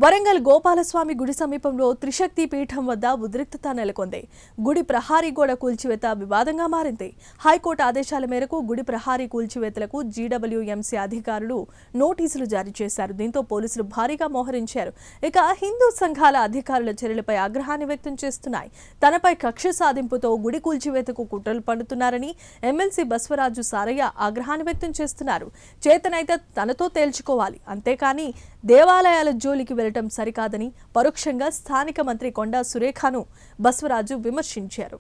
వరంగల్ గోపాలస్వామి గుడి సమీపంలో త్రిశక్తి పీఠం వద్ద ఉద్రిక్తత నెలకొంది. గుడి ప్రహారీ గోడ కూల్చివేత వివాదంగా మారింది. హైకోర్టు ఆదేశాల మేరకు గుడి ప్రహారీ కూల్చివేతలకు జీడబ్ల్యూఎంసీ అధికారులు నోటీసులు జారీ చేశారు. దీంతో పోలీసులు భారీగా మోహరించారు. ఇక హిందూ సంఘాల అధికారుల చర్యలపై ఆగ్రహాన్ని వ్యక్తం చేస్తున్నాయి. తనపై కక్ష సాధింపుతో గుడి కూల్చివేతకు కుట్రలు పన్నుతున్నారని ఎమ్మెల్సీ బస్వరాజు సారయ్య ఆగ్రహాన్ని వ్యక్తం చేస్తున్నారు. చేతనైతే తనతో తేల్చుకోవాలి, అంతేకాని దేవాలయాల జోలికి వెళ్లటం సరికాదని పరోక్షంగా స్థానిక మంత్రి కొండా సురేఖను బస్వరాజు విమర్శించారు.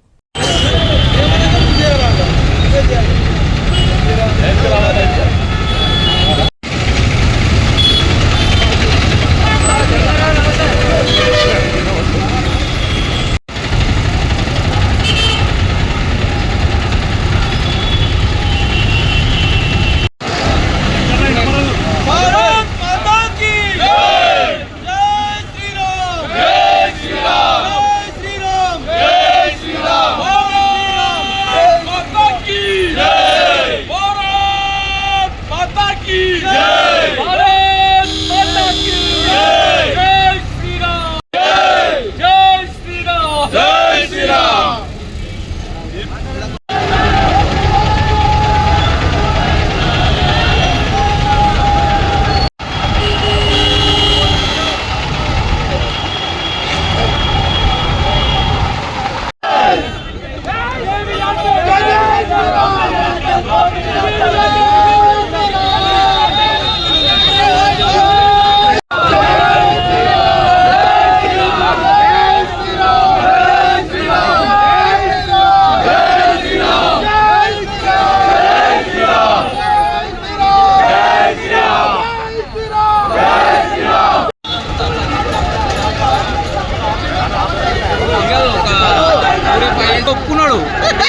ఒప్పుకున్నాడు,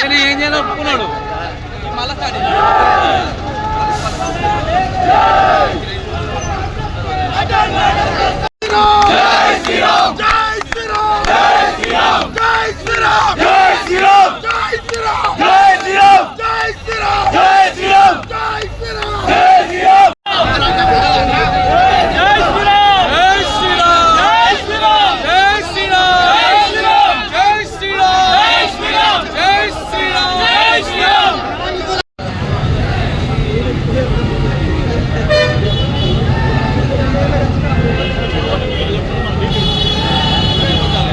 నేను ఏం చేయాలి ఒప్పుకున్నాడు మళ్ళీ